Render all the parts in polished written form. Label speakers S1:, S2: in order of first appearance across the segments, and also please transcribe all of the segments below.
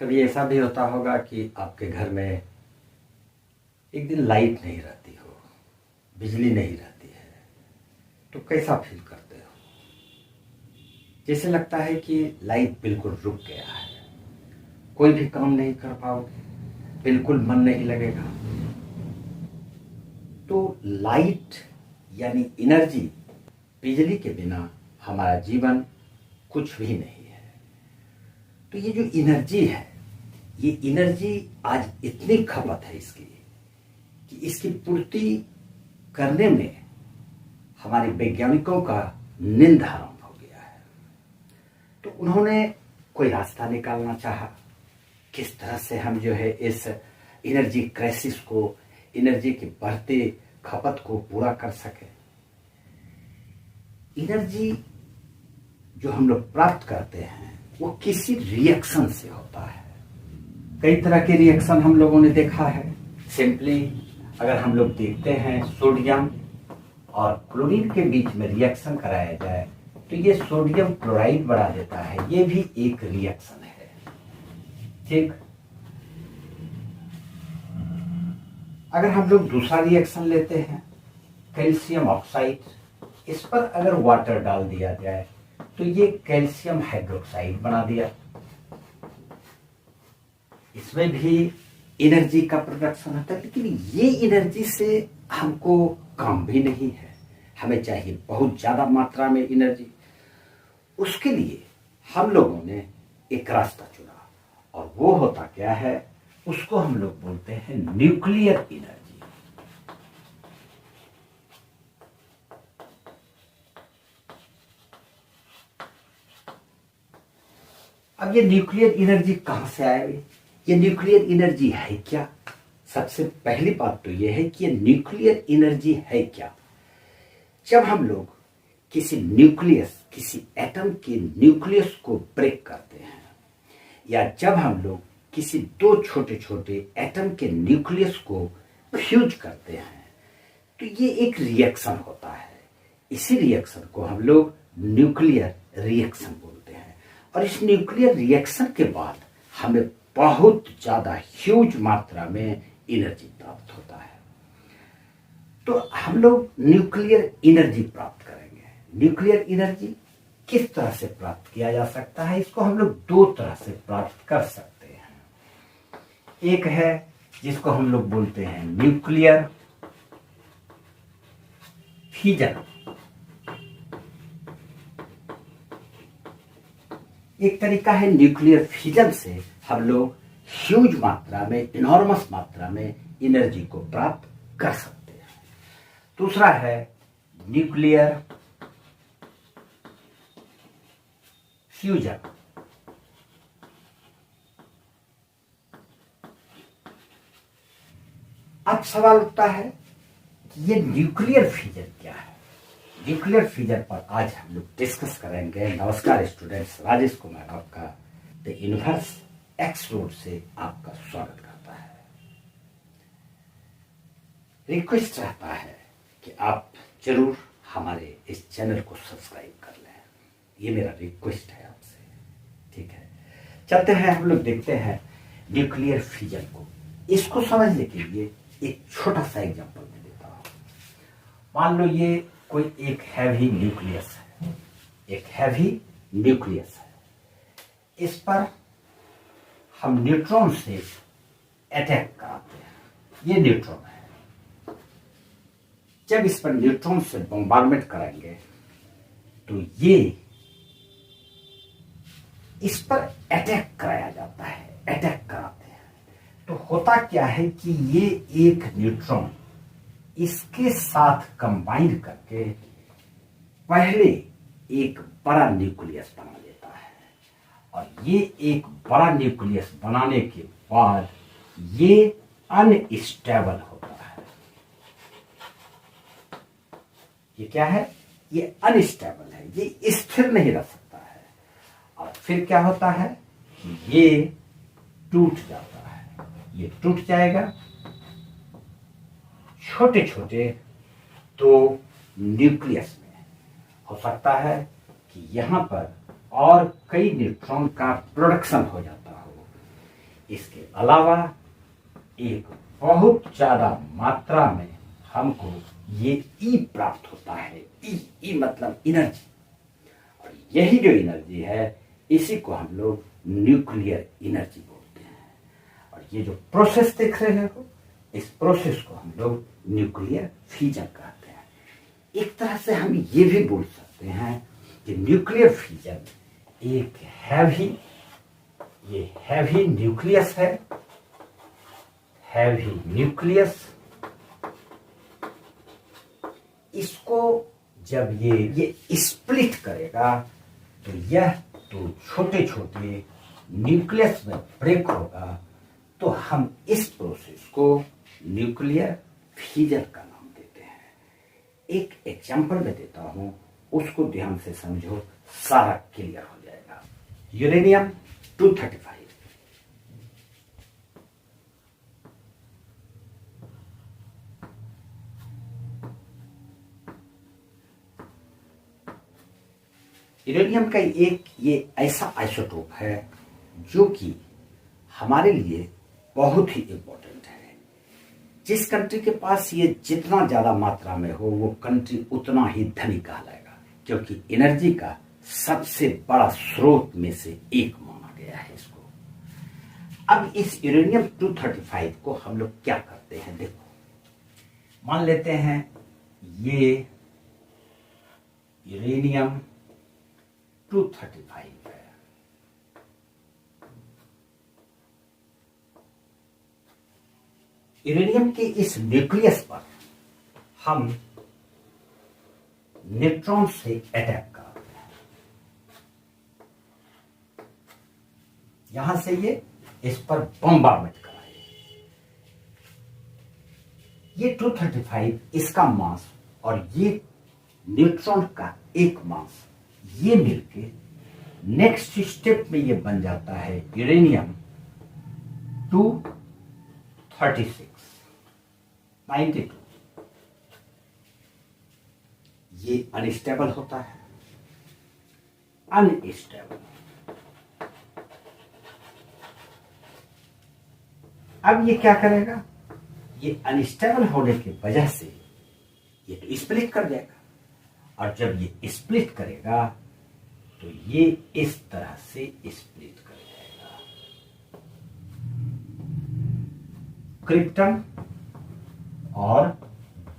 S1: कभी ऐसा भी होता होगा कि आपके घर में एक दिन लाइट नहीं रहती हो, बिजली नहीं रहती है, तो कैसा फील करते हो? जैसे लगता है कि लाइट बिल्कुल रुक गया है, कोई भी काम नहीं कर पाओगे, बिल्कुल मन नहीं लगेगा। तो लाइट यानी एनर्जी, बिजली के बिना हमारा जीवन कुछ भी नहीं है। तो ये जो एनर्जी है, ये एनर्जी आज इतनी खपत है इसकी कि इसकी पूर्ति करने में हमारे वैज्ञानिकों का नींद हराम हो गया है। तो उन्होंने कोई रास्ता निकालना चाहा, किस तरह से हम जो है इस एनर्जी क्राइसिस को, एनर्जी की बढ़ती खपत को पूरा कर सके। एनर्जी जो हम लोग प्राप्त करते हैं वो किसी रिएक्शन से होता है। कई तरह के रिएक्शन हम लोगों ने देखा है। सिंपली अगर हम लोग देखते हैं सोडियम और क्लोरीन के बीच में रिएक्शन कराया जाए तो ये सोडियम क्लोराइड बढ़ा देता है, ये भी एक रिएक्शन है। ठीक, अगर हम लोग दूसरा रिएक्शन लेते हैं कैल्शियम ऑक्साइड, इस पर अगर वाटर डाल दिया जाए तो ये कैल्शियम हाइड्रोक्साइड बना दिया। इसमें भी एनर्जी का प्रोडक्शन होता है, लेकिन ये एनर्जी से हमको काम भी नहीं है। हमें चाहिए बहुत ज्यादा मात्रा में एनर्जी। उसके लिए हम लोगों ने एक रास्ता चुना और वो होता क्या है, उसको हम लोग बोलते हैं न्यूक्लियर एनर्जी। अब ये न्यूक्लियर एनर्जी कहां से आएगी, ये न्यूक्लियर एनर्जी है क्या? सबसे पहली बात तो ये है कि ये न्यूक्लियर एनर्जी है क्या। जब हम लोग किसी न्यूक्लियस, किसी एटम के न्यूक्लियस को ब्रेक करते हैं, या जब हम लोग किसी दो छोटे छोटे एटम के न्यूक्लियस को फ्यूज करते हैं, तो ये एक रिएक्शन होता है। इसी रिएक्शन को हम लोग न्यूक्लियर रिएक्शन बोलते हैं। और इस न्यूक्लियर रिएक्शन के बाद हमें बहुत ज्यादा ह्यूज मात्रा में एनर्जी प्राप्त होता है। तो हम लोग न्यूक्लियर एनर्जी प्राप्त करेंगे। न्यूक्लियर एनर्जी किस तरह से प्राप्त किया जा सकता है, इसको हम लोग दो तरह से प्राप्त कर सकते हैं। एक है जिसको हम लोग बोलते हैं न्यूक्लियर फ्यूजन। एक तरीका है न्यूक्लियर फ्यूजन से हम लोग ह्यूज मात्रा में, इनॉर्मस मात्रा में एनर्जी को प्राप्त कर सकते हैं। दूसरा है न्यूक्लियर फ्यूजन। अब सवाल उठता है कि ये न्यूक्लियर फ्यूजन क्या है। न्यूक्लियर फ्यूजन पर आज हम लोग डिस्कस करेंगे। नमस्कार स्टूडेंट्स, राजेश कुमार आपका द यूनिवर्स एक्स रोड से आपका स्वागत करता है। रिक्वेस्ट रहता है कि आप जरूर हमारे इस चैनल को सब्सक्राइब कर लें, ये मेरा रिक्वेस्ट है आपसे। ठीक है, चलते हैं, हम लोग देखते हैं न्यूक्लियर फ्यूजन को। इसको समझने के लिए एक छोटा सा एग्जांपल मैं देता हूं। मान लो ये कोई एक हैवी न्यूक्लियस है, एक हैवी न्यूक्लियस है। इस पर हम न्यूट्रॉन से अटैक कराते हैं। ये न्यूट्रॉन है। जब इस पर न्यूट्रॉन से बॉम्बार्डमेंट करेंगे तो ये इस पर अटैक कराया जाता है, अटैक कराते हैं। तो होता क्या है कि ये एक न्यूट्रॉन इसके साथ कंबाइन करके पहले एक बड़ा न्यूक्लियस बना लेता है, और ये एक बड़ा न्यूक्लियस बनाने के बाद ये अनस्टेबल होता है। ये क्या है, ये अनस्टेबल है, ये स्थिर नहीं रह सकता है। और फिर क्या होता है कि ये टूट जाता है, ये टूट जाएगा। छोटे छोटे दो न्यूक्लियस में हो सकता है कि यहां पर और कई न्यूट्रॉन का प्रोडक्शन हो जाता हो। इसके अलावा एक बहुत ज्यादा मात्रा में हमको ये ई प्राप्त होता है। ई मतलब एनर्जी, और यही जो एनर्जी है इसी को हम लोग न्यूक्लियर एनर्जी बोलते हैं। और ये जो प्रोसेस देख रहे हो, इस प्रोसेस को हम लोग न्यूक्लियर फ्यूजन कहते हैं। एक तरह से हम ये भी बोल सकते हैं कि न्यूक्लियर फ्यूजन एक हैवी न्यूक्लियस है। हैवी न्यूक्लियस, इसको जब ये स्प्लिट करेगा तो यह तो छोटे छोटे न्यूक्लियस में ब्रेक होगा, तो हम इस प्रोसेस को न्यूक्लियर फ्यूजन का नाम देते हैं। एक एग्जांपल मैं देता हूं, उसको ध्यान से समझो, सारा क्लियर हो जाएगा। यूरेनियम 235, यूरेनियम का ये ऐसा आइसोटोप है जो कि हमारे लिए बहुत ही इंपॉर्टेंट है। जिस कंट्री के पास ये जितना ज्यादा मात्रा में हो, वो कंट्री उतना ही धनी कहलाएगा, क्योंकि एनर्जी का सबसे बड़ा स्रोत में से एक माना गया है इसको। अब इस यूरेनियम 235 को हम लोग क्या करते हैं, देखो, मान लेते हैं ये यूरेनियम 235 है। यूरेनियम के इस न्यूक्लियस पर हम न्यूट्रॉन से अटैक करते हैं। यहां से ये इस पर बम्बार्डमेंट कराए। ये 235 इसका मास और ये न्यूट्रॉन का एक मास, ये मिलके नेक्स्ट स्टेप में ये बन जाता है यूरेनियम 236 92। ये अनस्टेबल होता है, अनस्टेबल। अब ये क्या करेगा, ये अनस्टेबल होने की वजह से ये तो स्प्लिट कर जाएगा, और जब ये स्प्लिट करेगा तो ये इस तरह से स्प्लिट कर जाएगा। क्रिप्टन और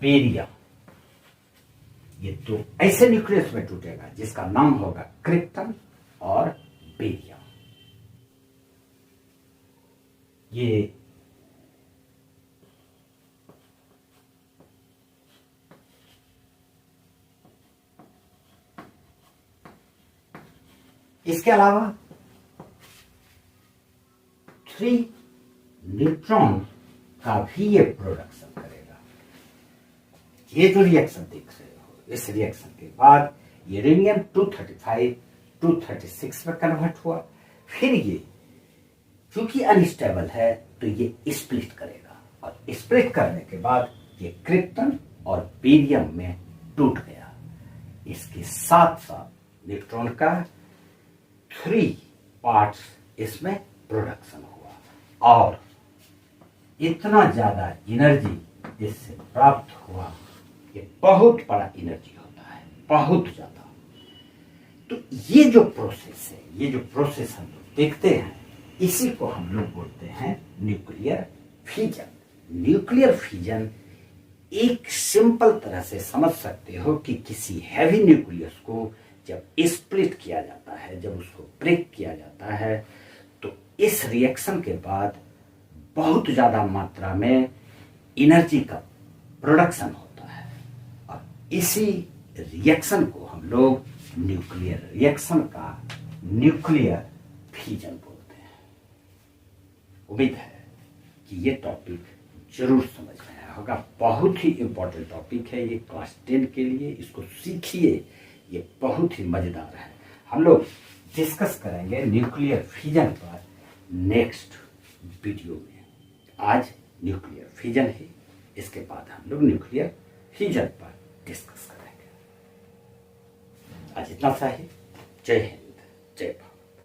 S1: बेरियम, ये तो ऐसे न्यूक्लियस में टूटेगा जिसका नाम होगा क्रिप्टन और बेरियम। ये इसके अलावा 3 न्यूट्रॉन का भी ये प्रोडक्शन करेगा। ये जो रिएक्शन देख रहे हो, इस रिएक्शन के बाद यूरेनियम 235 236 में कन्वर्ट हुआ। फिर ये चूंकि अनस्टेबल है तो ये स्प्लिट करेगा, और स्प्लिट करने के बाद ये क्रिप्टन और बेरियम में टूट गया। इसके साथ साथ न्यूट्रॉन का 3 पार्ट्स इसमें प्रोडक्शन हुआ, और इतना ज्यादा एनर्जी इससे प्राप्त हुआ, ये बहुत बड़ा एनर्जी होता है, बहुत ज्यादा। तो ये जो प्रोसेस है, ये जो प्रोसेस हम लोग देखते हैं, इसी को हम लोग बोलते हैं न्यूक्लियर फ्यूजन। न्यूक्लियर फ्यूजन एक सिंपल तरह से समझ सकते हो कि किसी हैवी न्यूक्लियस को जब स्प्लिट किया जाता है, जब उसको ब्रेक किया जाता है, तो इस रिएक्शन के बाद बहुत ज्यादा मात्रा में एनर्जी का प्रोडक्शन होता है, और इसी रिएक्शन को हम लोग न्यूक्लियर रिएक्शन का न्यूक्लियर फ्यूजन बोलते हैं। उम्मीद है कि ये टॉपिक जरूर समझ में आया होगा। बहुत ही इंपॉर्टेंट टॉपिक है ये क्लास 10 के लिए, इसको सीखिए, ये बहुत ही मजेदार है। हम लोग डिस्कस करेंगे न्यूक्लियर फ्यूजन पर नेक्स्ट वीडियो में। आज न्यूक्लियर फ्यूजन है, इसके बाद हम लोग न्यूक्लियर फ्यूजन पर डिस्कस करेंगे। आज इतना सा ही। जय हिंद, जय भारत।